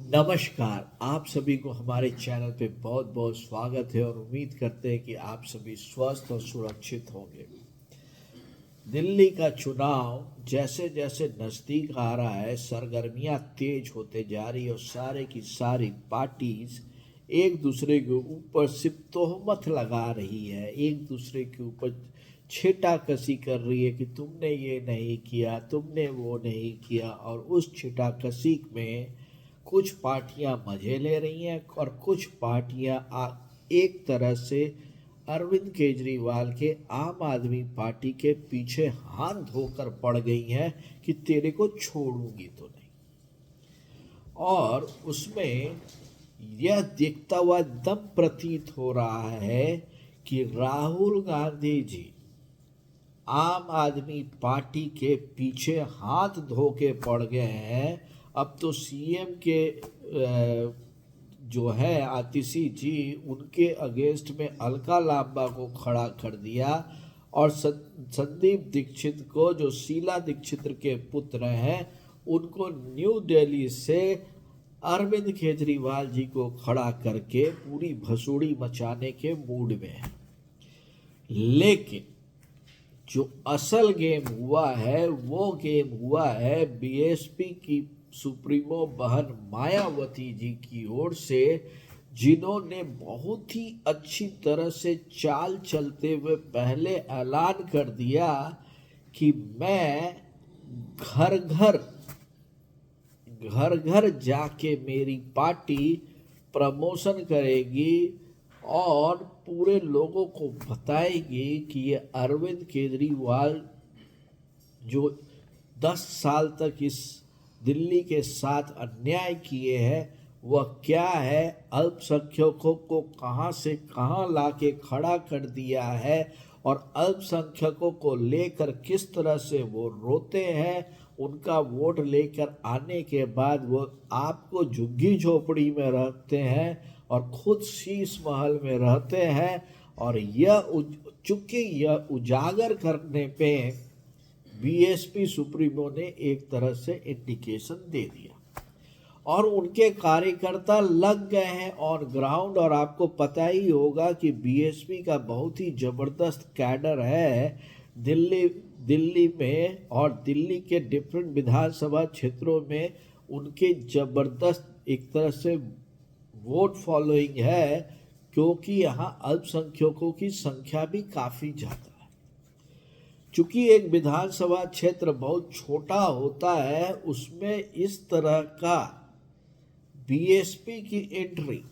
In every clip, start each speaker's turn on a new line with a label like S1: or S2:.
S1: नमस्कार। आप सभी को हमारे चैनल पे बहुत बहुत स्वागत है और उम्मीद करते हैं कि आप सभी स्वस्थ और सुरक्षित होंगे। दिल्ली का चुनाव जैसे जैसे नज़दीक आ रहा है, सरगर्मियां तेज होते जा रही है और सारे की सारी पार्टीज एक दूसरे के ऊपर सिर्फ तोहमत लगा रही है, एक दूसरे के ऊपर छीटाकशी कर रही है कि तुमने ये नहीं किया, तुमने वो नहीं किया। और उस छीटाकशी में कुछ पार्टियां मजे ले रही हैं और कुछ पार्टियां एक तरह से अरविंद केजरीवाल के आम आदमी पार्टी के पीछे हाथ धोकर पड़ गई हैं कि तेरे को छोड़ूंगी तो नहीं। और उसमें यह दिखता हुआ दम प्रतीत हो रहा है कि राहुल गांधी जी आम आदमी पार्टी के पीछे हाथ धो के पड़ गए हैं। अब तो सीएम के जो है आतिशी जी, उनके अगेंस्ट में अलका लांबा को खड़ा कर दिया और संदीप दीक्षित को, जो शीला दीक्षित के पुत्र हैं, उनको न्यू दिल्ली से अरविंद केजरीवाल जी को खड़ा करके पूरी भसुड़ी मचाने के मूड में है। लेकिन जो असल गेम हुआ है वो गेम हुआ है बीएसपी की सुप्रीमो बहन मायावती जी की ओर से, जिन्होंने बहुत ही अच्छी तरह से चाल चलते हुए पहले ऐलान कर दिया कि मैं घर घर जाके मेरी पार्टी प्रमोशन करेगी और पूरे लोगों को बताएगी कि ये अरविंद केजरीवाल जो 10 साल तक इस दिल्ली के साथ अन्याय किए हैं वह क्या है, अल्पसंख्यकों को कहां से कहां लाके खड़ा कर दिया है और अल्पसंख्यकों को लेकर किस तरह से वो रोते हैं। उनका वोट लेकर आने के बाद वो आपको झुग्गी झोपड़ी में रखते हैं और खुद शीश महल में रहते हैं। और चूंकि यह उजागर करने पे बीएसपी सुप्रीमो ने एक तरह से इंडिकेशन दे दिया और उनके कार्यकर्ता लग गए हैं ऑन ग्राउंड। और आपको पता ही होगा कि बीएसपी का बहुत ही जबरदस्त कैडर है दिल्ली में, और दिल्ली के डिफरेंट विधानसभा क्षेत्रों में उनके जबरदस्त एक तरह से वोट फॉलोइंग है, क्योंकि यहाँ अल्पसंख्यकों की संख्या भी काफ़ी ज़्यादा है। चूंकि एक विधानसभा क्षेत्र बहुत छोटा होता है, उसमें इस तरह का बीएसपी की एंट्री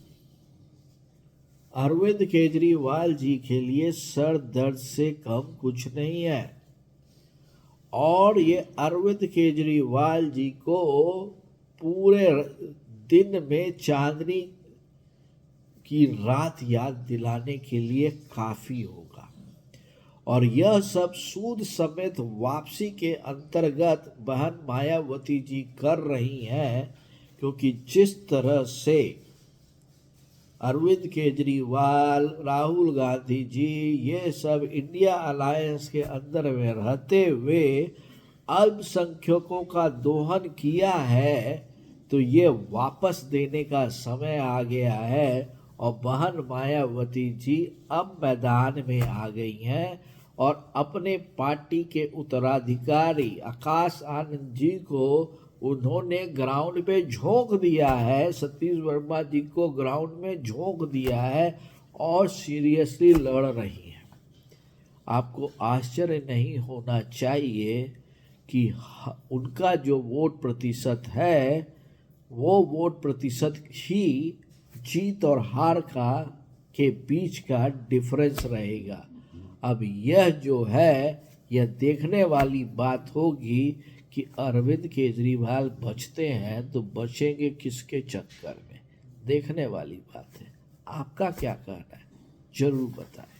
S1: अरविंद केजरीवाल जी के लिए सर दर्द से कम कुछ नहीं है। और ये अरविंद केजरीवाल जी को पूरे दिन में चांदनी की रात याद दिलाने के लिए काफ़ी होगा। और यह सब सूद समेत वापसी के अंतर्गत बहन मायावती जी कर रही हैं, क्योंकि जिस तरह से अरविंद केजरीवाल, राहुल गांधी जी, ये सब इंडिया अलायंस के अंदर में रहते हुए अल्पसंख्यकों का दोहन किया है, तो ये वापस देने का समय आ गया है। और बहन मायावती जी अब मैदान में आ गई हैं और अपने पार्टी के उत्तराधिकारी आकाश आनंद जी को उन्होंने ग्राउंड पे झोंक दिया है, सतीश वर्मा जी को ग्राउंड में झोंक दिया है और सीरियसली लड़ रही हैं। आपको आश्चर्य नहीं होना चाहिए कि उनका जो वोट प्रतिशत है वो वोट प्रतिशत ही जीत और हार के बीच का डिफरेंस रहेगा। अब यह जो है, यह देखने वाली बात होगी कि अरविंद केजरीवाल बचते हैं तो बचेंगे किसके चक्कर में, देखने वाली बात है। आपका क्या कहना है, जरूर बताएं।